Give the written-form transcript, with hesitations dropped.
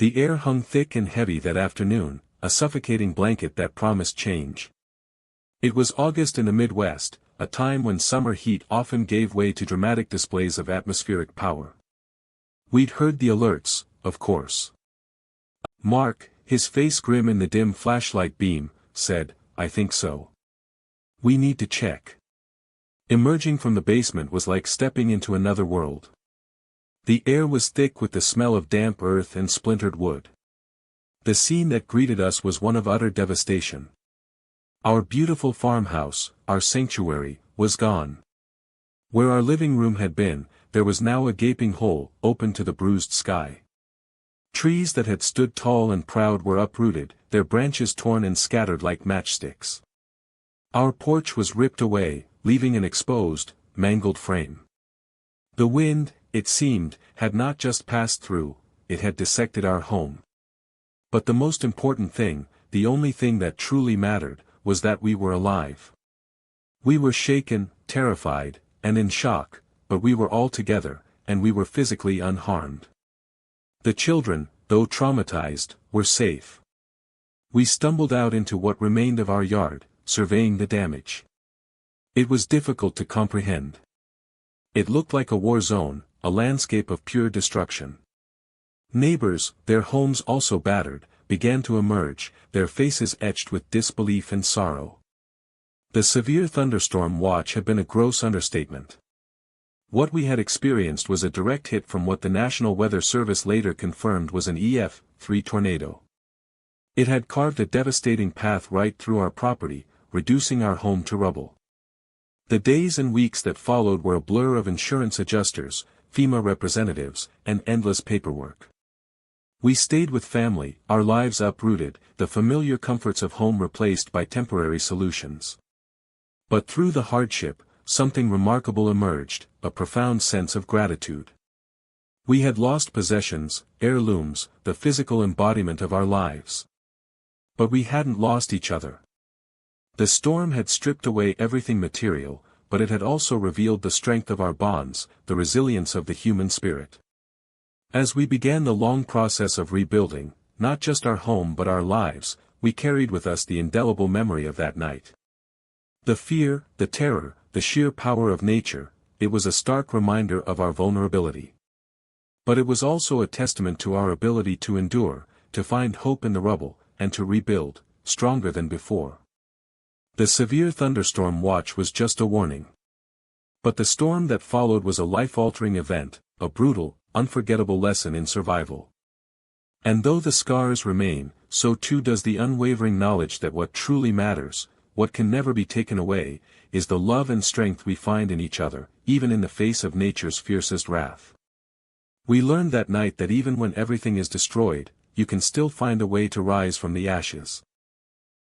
The air hung thick and heavy that afternoon, a suffocating blanket that promised change. It was August in the Midwest, a time when summer heat often gave way to dramatic displays of atmospheric power. We'd heard the alerts, of course. Mark, his face grim in the dim flashlight beam, said, "I think so. We need to check." Emerging from the basement was like stepping into another world. The air was thick with the smell of damp earth and splintered wood. The scene that greeted us was one of utter devastation. Our beautiful farmhouse, our sanctuary, was gone. Where our living room had been, there was now a gaping hole, open to the bruised sky. Trees that had stood tall and proud were uprooted, their branches torn and scattered like matchsticks. Our porch was ripped away, leaving an exposed, mangled frame. The wind, it seemed, had not just passed through, it had dissected our home. But the most important thing, the only thing that truly mattered, was that we were alive. We were shaken, terrified, and in shock, but we were all together, and we were physically unharmed. The children, though traumatized, were safe. We stumbled out into what remained of our yard, surveying the damage. It was difficult to comprehend. It looked like a war zone, a landscape of pure destruction. Neighbors, their homes also battered, began to emerge, their faces etched with disbelief and sorrow. The severe thunderstorm watch had been a gross understatement. What we had experienced was a direct hit from what the National Weather Service later confirmed was an EF3 tornado. It had carved a devastating path right through our property, reducing our home to rubble. The days and weeks that followed were a blur of insurance adjusters, FEMA representatives, and endless paperwork. We stayed with family, our lives uprooted, the familiar comforts of home replaced by temporary solutions. But through the hardship, something remarkable emerged, a profound sense of gratitude. We had lost possessions, heirlooms, the physical embodiment of our lives. But we hadn't lost each other. The storm had stripped away everything material, but it had also revealed the strength of our bonds, the resilience of the human spirit. As we began the long process of rebuilding, not just our home but our lives, we carried with us the indelible memory of that night. The fear, the terror, the sheer power of nature, it was a stark reminder of our vulnerability. But it was also a testament to our ability to endure, to find hope in the rubble, and to rebuild, stronger than before. The severe thunderstorm watch was just a warning. But the storm that followed was a life-altering event, a brutal, unforgettable lesson in survival. And though the scars remain, so too does the unwavering knowledge that what truly matters, what can never be taken away, is the love and strength we find in each other, even in the face of nature's fiercest wrath. We learned that night that even when everything is destroyed, you can still find a way to rise from the ashes.